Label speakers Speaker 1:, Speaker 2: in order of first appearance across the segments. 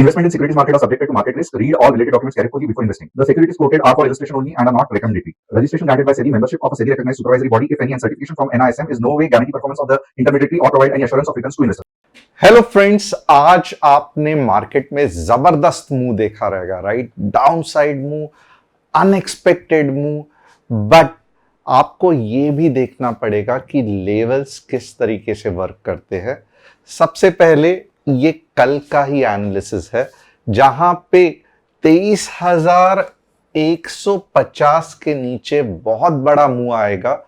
Speaker 1: Investment in securities market are subjected to market risk. Read all related documents carefully before investing. The securities quoted are for illustration only and are not recommendatory. Registration granted by SEBI. Membership of a SEBI recognized supervisory body, if any, and certification from NISM is no way guarantee performance of the intermediary or provide any assurance of returns to investor.
Speaker 2: Hello friends, आज आपने market में जबरदस्त move देखा रहेगा, right? Downside move, unexpected move, but आपको यह भी देखना पड़ेगा कि लेवल्स किस तरीके से वर्क करते हैं। सबसे पहले ये कल का ही एनालिसिस है जहां पे 23,150 के नीचे बहुत बड़ा मूव आएगा।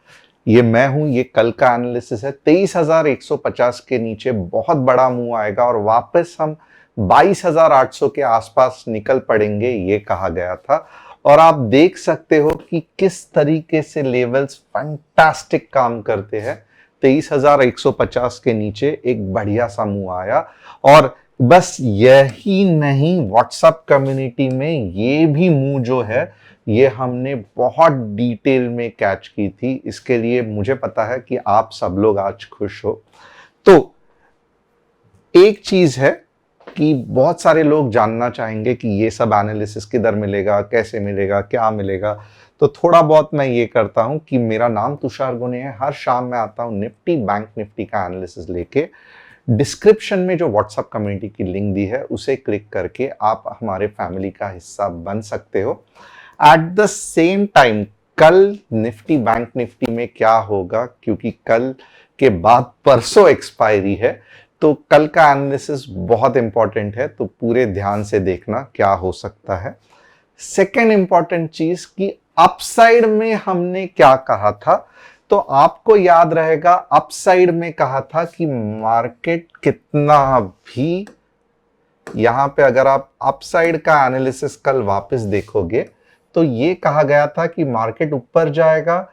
Speaker 2: ये मैं हूं, ये कल का एनालिसिस है। 23,150 के नीचे बहुत बड़ा मूव आएगा और वापस हम 22,800 के आसपास निकल पड़ेंगे, ये कहा गया था। और आप देख सकते हो कि किस तरीके से लेवल्स फैंटास्टिक काम करते हैं। 23,150 के नीचे एक बढ़िया सा मूव आया और बस यही नहीं, व्हाट्सएप कम्युनिटी में ये भी मूव जो है ये हमने बहुत डिटेल में कैच की थी। इसके लिए मुझे पता है कि आप सब लोग आज खुश हो। तो एक चीज है कि बहुत सारे लोग जानना चाहेंगे कि ये सब एनालिसिस किधर मिलेगा, कैसे मिलेगा, क्या मिलेगा। तो थोड़ा बहुत मैं ये करता हूं कि मेरा नाम तुषार गुने है। हर शाम मैं आता हूं निफ्टी बैंक निफ्टी का एनालिसिस लेके। डिस्क्रिप्शन में जो व्हाट्सएप कम्युनिटी की लिंक दी है उसे क्लिक करके आप हमारे फैमिली का हिस्सा बन सकते हो। एट द सेम टाइम कल निफ्टी बैंक निफ्टी में क्या होगा, क्योंकि कल के बाद परसों एक्सपायरी है, तो कल का एनालिसिस बहुत इंपॉर्टेंट है, तो पूरे ध्यान से देखना क्या हो सकता है। सेकेंड इंपॉर्टेंट चीज कि अपसाइड में हमने क्या कहा था, तो आपको याद रहेगा अपसाइड में कहा था कि मार्केट कितना भी, यहां पे अगर आप अपसाइड का एनालिसिस कल वापस देखोगे तो ये कहा गया था कि मार्केट ऊपर जाएगा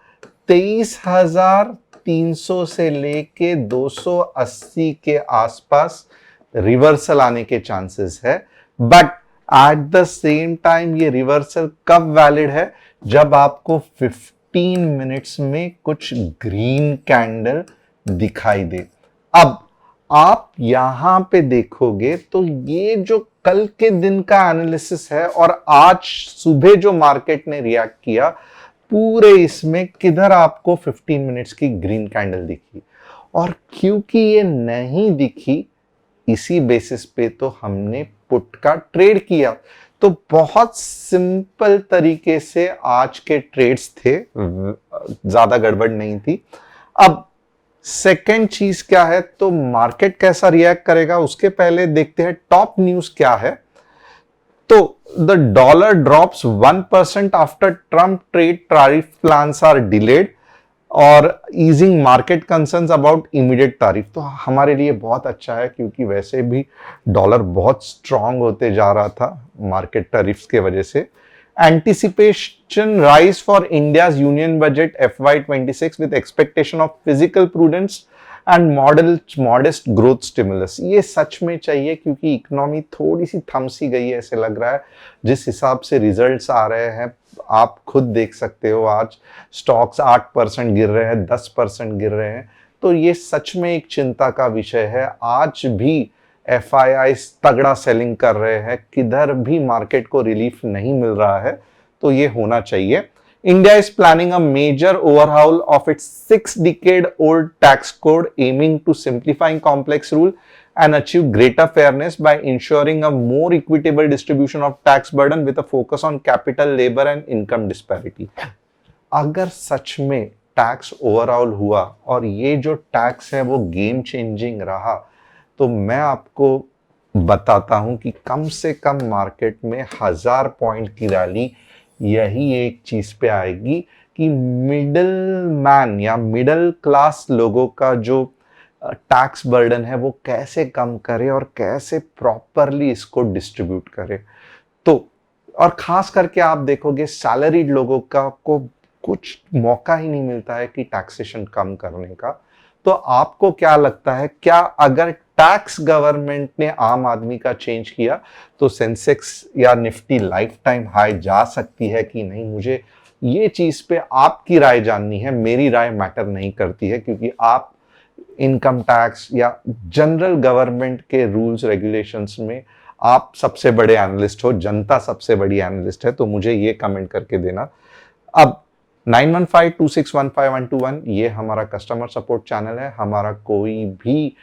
Speaker 2: 23,300 से लेके 280 के आसपास रिवर्सल आने के चांसेस है। But at the same time ये रिवर्सल कब वैलिड है, जब आपको 15 मिनट्स में कुछ ग्रीन कैंडल दिखाई दे। अब आप यहां पे देखोगे तो ये जो कल के दिन का एनालिसिस है और आज सुबह जो मार्केट ने रिएक्ट किया, पूरे इसमें किधर आपको 15 मिनट्स की ग्रीन कैंडल दिखी। और क्योंकि ये नहीं दिखी, इसी बेसिस पे तो हमने पुट का ट्रेड किया। तो बहुत सिंपल तरीके से आज के ट्रेड्स थे, ज्यादा गड़बड़ नहीं थी। अब सेकेंड चीज क्या है, तो मार्केट कैसा रिएक्ट करेगा उसके पहले देखते हैं टॉप न्यूज क्या है। तो the dollar drops 1% after Trump trade tariff plans are delayed और easing market concerns about immediate tariff. तो हमारे लिए बहुत अच्छा है, क्योंकि वैसे भी डॉलर बहुत स्ट्रांग होते जा रहा था मार्केट टैरिफ्स के वजह से। Anticipation rise for India's union budget FY26 with expectation of fiscal prudence and modest growth stimulus। ये सच में चाहिए, क्योंकि इकोनॉमी थोड़ी सी थम सी गई है ऐसे लग रहा है। जिस हिसाब से रिजल्ट्स आ रहे हैं आप खुद देख सकते हो, आज स्टॉक्स 8% गिर रहे हैं, 10% गिर रहे हैं। तो ये सच में एक चिंता का विषय है। आज भी FII तगड़ा सेलिंग कर रहे हैं, किधर भी मार्केट को रिलीफ नहीं मिल रहा है, तो ये होना चाहिए। India is planning a major overhaul of its 6 decade old tax code aiming to simplifying complex rule and achieve greater fairness by ensuring a more equitable distribution of tax burden with a focus on capital, labor and income disparity। अगर सच में tax overall हुआ और ये जो tax है वो game changing रहा, तो मैं आपको बताता हूं कि कम से कम मार्केट में 1000 पॉइंट की रैली यही एक चीज पे आएगी कि मिडिल मैन या मिडिल क्लास लोगों का जो टैक्स बर्डन है वो कैसे कम करे और कैसे प्रॉपरली इसको डिस्ट्रीब्यूट करे। तो और खास करके आप देखोगे सैलरीड लोगों का को कुछ मौका ही नहीं मिलता है कि टैक्सेशन कम करने का। तो आपको क्या लगता है, क्या अगर टैक्स गवर्नमेंट ने आम आदमी का चेंज किया तो सेंसेक्स या निफ्टी लाइफ टाइम हाई जा सकती है कि नहीं? मुझे ये चीज पे आपकी राय जाननी है। मेरी राय मैटर नहीं करती है, क्योंकि आप इनकम टैक्स या जनरल गवर्नमेंट के रूल्स रेगुलेशंस में आप सबसे बड़े एनालिस्ट हो, जनता सबसे बड़ी एनालिस्ट है, तो मुझे ये कमेंट करके देना। अब 9152615121 ये हमारा कस्टमर सपोर्ट चैनल है, हमारा कोई भी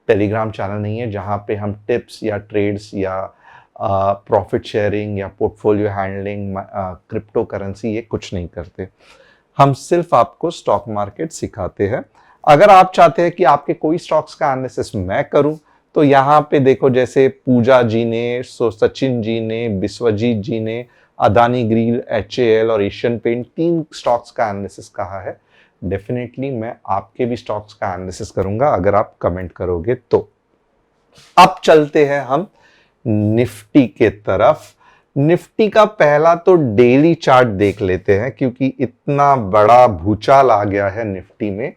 Speaker 2: टेलीग्राम चैनल नहीं है जहां पे हम टिप्स या ट्रेड्स या प्रॉफिट शेयरिंग या पोर्टफोलियो हैंडलिंग, क्रिप्टो करेंसी, ये कुछ नहीं करते। हम सिर्फ आपको स्टॉक मार्केट सिखाते हैं। अगर आप चाहते हैं कि आपके कोई स्टॉक्स का एनालिसिस मैं करूं, तो यहाँ पे देखो, जैसे पूजा जी ने, सचिन जी ने, विश्वजीत जी ने अदानी ग्रील, HAL और एशियन पेंट 3 स्टॉक्स का एनालिसिस कहा है। डेफिनेटली मैं आपके भी स्टॉक्स का एनालिसिस करूंगा अगर आप कमेंट करोगे तो। अब चलते हैं हम निफ्टी के तरफ। निफ्टी का पहला तो डेली चार्ट देख लेते हैं, क्योंकि इतना बड़ा भूचाल आ गया है निफ्टी में,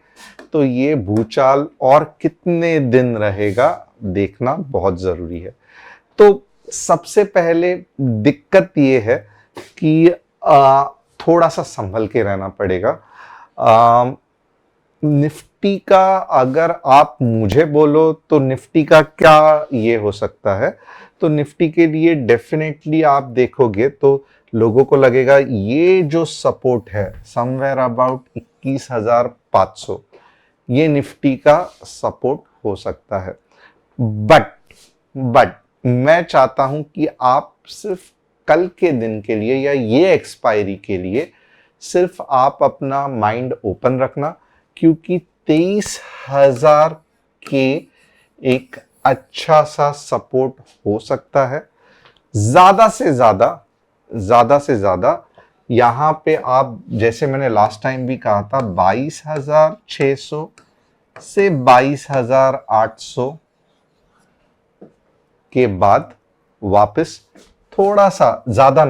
Speaker 2: तो ये भूचाल और कितने दिन रहेगा देखना बहुत जरूरी है। तो सबसे पहले दिक्कत ये है कि थोड़ा सा संभल के रहना पड़ेगा। निफ्टी का अगर आप मुझे बोलो तो निफ्टी का क्या ये हो सकता है, तो निफ्टी के लिए डेफिनेटली आप देखोगे तो लोगों को लगेगा ये जो सपोर्ट है समवेयर अबाउट 21,500, ये निफ्टी का सपोर्ट हो सकता है। बट मैं चाहता हूं कि आप सिर्फ कल के दिन के लिए या ये एक्सपायरी के लिए सिर्फ आप अपना माइंड ओपन रखना, क्योंकि 23,000 के एक अच्छा सा सपोर्ट हो सकता है। ज्यादा से ज्यादा यहां पे आप, जैसे मैंने लास्ट टाइम भी कहा था, 22,600 से 22,800 के बाद वापस थोड़ा सा, ज्यादा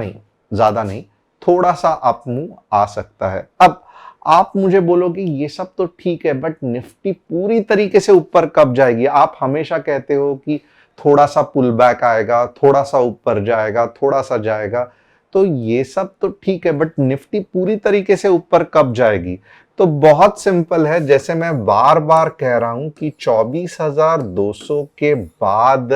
Speaker 2: नहीं, थोड़ा सा अप मूव आ सकता है। अब आप मुझे बोलोगे ये सब तो ठीक है, बट निफ्टी पूरी तरीके से ऊपर कब जाएगी? आप हमेशा कहते हो कि थोड़ा सा पुल बैक आएगा, थोड़ा सा ऊपर जाएगा, थोड़ा सा जाएगा, तो ये सब तो ठीक है, बट निफ्टी पूरी तरीके से ऊपर कब जाएगी? तो बहुत सिंपल है, जैसे मैं बार बार कह रहा हूं कि 24,200 के बाद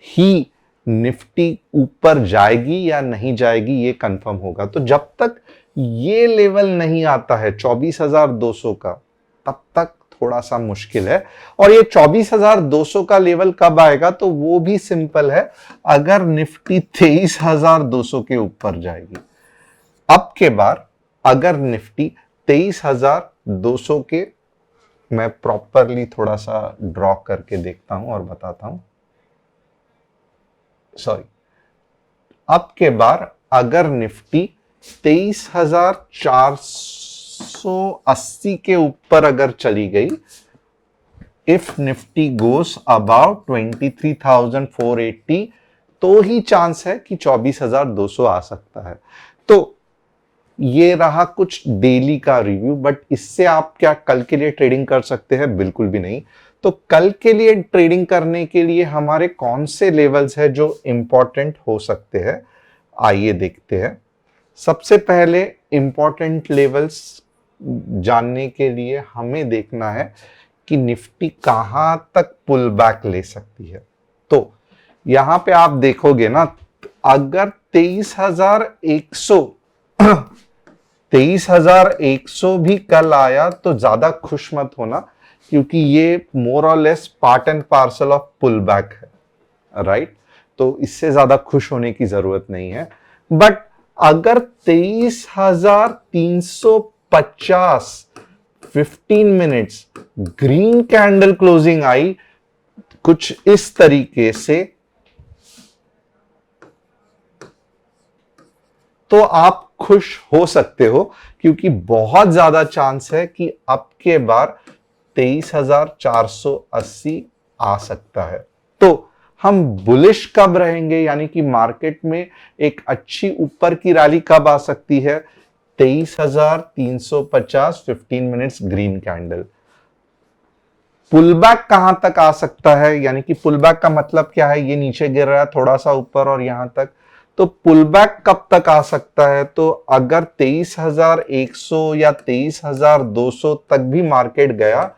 Speaker 2: ही निफ्टी ऊपर जाएगी या नहीं जाएगी ये कंफर्म होगा। तो जब तक ये लेवल नहीं आता है 24,200 का, तब तक थोड़ा सा मुश्किल है। और ये 24,200 का लेवल कब आएगा, तो वो भी सिंपल है, अगर निफ्टी 23,200 के ऊपर जाएगी। अब के बार अगर निफ्टी 23,200 के, मैं प्रॉपरली थोड़ा सा ड्रॉ करके देखता हूं और बताता हूं, सॉरी, अब के बार अगर निफ्टी 23,480 के ऊपर अगर चली गई, इफ निफ्टी गोस अबाउट 23,480, तो ही चांस है कि 24,200 आ सकता है। तो ये रहा कुछ डेली का रिव्यू, बट इससे आप क्या कल के लिए ट्रेडिंग कर सकते हैं? बिल्कुल भी नहीं। तो कल के लिए ट्रेडिंग करने के लिए हमारे कौन से लेवल्स है जो इंपॉर्टेंट हो सकते हैं, आइए देखते हैं। सबसे पहले इंपॉर्टेंट लेवल्स जानने के लिए हमें देखना है कि निफ्टी कहां तक पुल बैक ले सकती है। तो यहां पे आप देखोगे ना, अगर 23,100 भी कल आया तो ज्यादा खुश मत होना, क्योंकि ये मोर और less part and parcel of pull back है, राइट? तो इससे ज्यादा खुश होने की जरूरत नहीं है। बट अगर 23,350 15 मिनट्स ग्रीन कैंडल क्लोजिंग आई कुछ इस तरीके से, तो आप खुश हो सकते हो, क्योंकि बहुत ज्यादा चांस है कि अब के बार 23,480 आ सकता है। तो हम बुलिश कब रहेंगे, यानी कि मार्केट में एक अच्छी ऊपर की रैली कब आ सकती है? 23,350 15 मिनट्स ग्रीन कैंडल। पुलबैक कहां तक आ सकता है, यानी कि पुलबैक का मतलब क्या है? ये नीचे गिर रहा है थोड़ा सा ऊपर और यहां तक, तो पुलबैक कब तक आ सकता है? तो अगर 23,100 या 23,200 तक भी मार्केट गया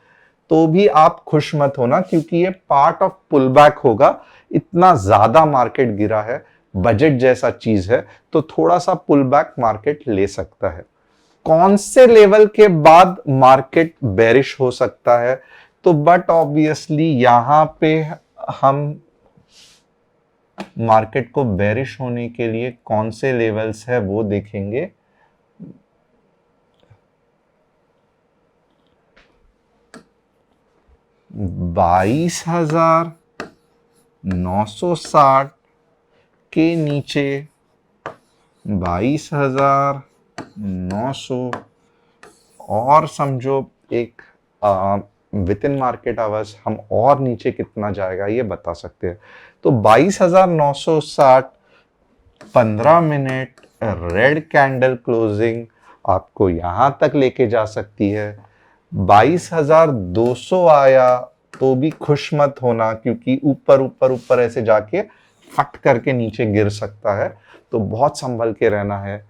Speaker 2: तो भी आप खुश मत होना, क्योंकि ये पार्ट ऑफ पुलबैक होगा। इतना ज्यादा मार्केट गिरा है, बजट जैसा चीज है, तो थोड़ा सा पुल बैक मार्केट ले सकता है। कौन से लेवल के बाद मार्केट बेरिश हो सकता है? तो बट ऑब्वियसली यहां पे हम मार्केट को बेरिश होने के लिए कौन से लेवल्स है वो देखेंगे। $22,960 के नीचे 22,900 और समझो एक विद इन मार्केट आवर्स हम और नीचे कितना जाएगा ये बता सकते हैं। तो 22,960 15 मिनट रेड कैंडल क्लोजिंग आपको यहां तक लेके जा सकती है। 22,200 आया तो भी खुश मत होना, क्योंकि ऊपर ऊपर ऊपर ऐसे जाके फट करके नीचे गिर सकता है, तो बहुत संभल के रहना है।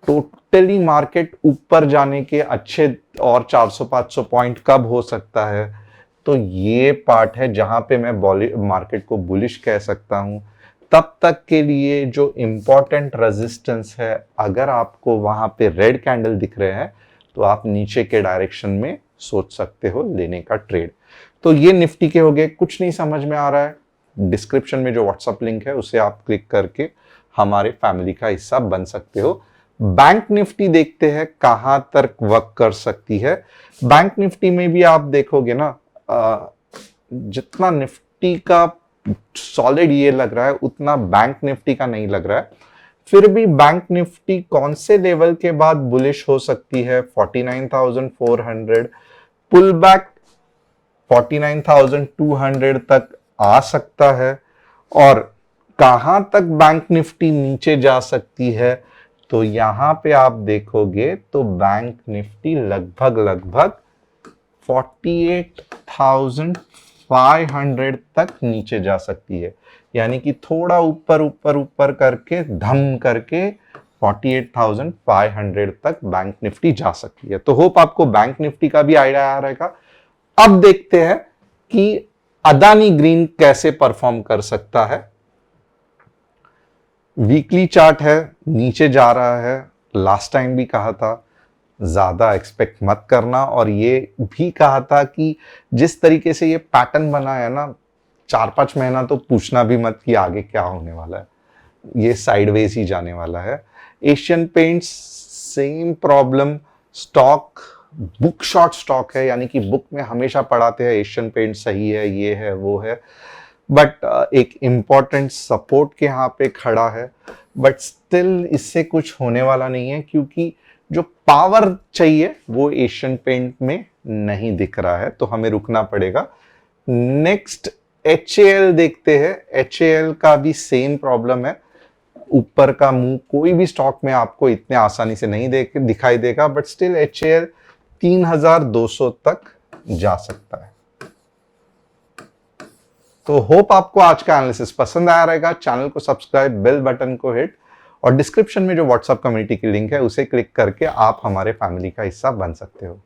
Speaker 2: टोटली मार्केट ऊपर जाने के अच्छे और 400-500 पॉइंट कब हो सकता है, तो ये पार्ट है जहां पे मैं मार्केट को बुलिश कह सकता हूं। तब तक के लिए जो इंपॉर्टेंट रेजिस्टेंस है, अगर आपको वहां पे रेड कैंडल दिख रहे हैं तो आप नीचे के डायरेक्शन में सोच सकते हो लेने का ट्रेड। तो ये निफ्टी के हो गए। कुछ नहीं समझ में आ रहा है, डिस्क्रिप्शन में जो व्हाट्सएप लिंक है उसे आप क्लिक करके हमारे फैमिली का हिस्सा बन सकते हो। बैंक निफ्टी देखते हैं कहां तक वर्क कर सकती है। बैंक निफ्टी में भी आप देखोगे ना, जितना निफ्टी का सॉलिड ये लग रहा है उतना बैंक निफ्टी का नहीं लग रहा है। फिर भी बैंक निफ्टी कौन से लेवल के बाद बुलिश हो सकती है? 49,400 पुल बैक 49,200 तक आ सकता है। और कहां तक बैंक निफ्टी नीचे जा सकती है? तो यहां पे आप देखोगे तो बैंक निफ्टी लगभग 48,500 तक नीचे जा सकती है। यानी कि थोड़ा ऊपर करके धम करके 48,500 तक बैंक निफ्टी जा सकती है। तो होप आपको बैंक निफ्टी का भी आइडिया आ रहेगा। अब देखते हैं कि अदानी ग्रीन कैसे परफॉर्म कर सकता है। वीकली चार्ट है, नीचे जा रहा है। लास्ट टाइम भी कहा था ज्यादा एक्सपेक्ट मत करना, और ये भी कहा था कि जिस तरीके से ये पैटर्न बना है ना, 4-5 महीना तो पूछना भी मत कि आगे क्या होने वाला है, ये साइडवेज ही जाने वाला है। Asian paints same problem, stock book short stock है, यानी कि बुक में हमेशा पढ़ाते हैं एशियन पेंट सही है, ये है वो है, बट एक इंपॉर्टेंट सपोर्ट के यहाँ पे खड़ा है। बट स्टिल इससे कुछ होने वाला नहीं है, क्योंकि जो पावर चाहिए वो एशियन पेंट में नहीं दिख रहा है, तो हमें रुकना पड़ेगा। नेक्स्ट HAL देखते हैं। HAL का भी सेम प्रॉब्लम है, ऊपर का मुंह कोई भी स्टॉक में आपको इतने आसानी से नहीं दिखाई देगा, बट स्टिल HAL 3,200 तक जा सकता है। तो होप आपको आज का एनालिसिस पसंद आया रहेगा। चैनल को सब्सक्राइब, बेल बटन को हिट, और डिस्क्रिप्शन में जो व्हाट्सएप कम्युनिटी की लिंक है उसे क्लिक करके आप हमारे फैमिली का हिस्सा बन सकते हो।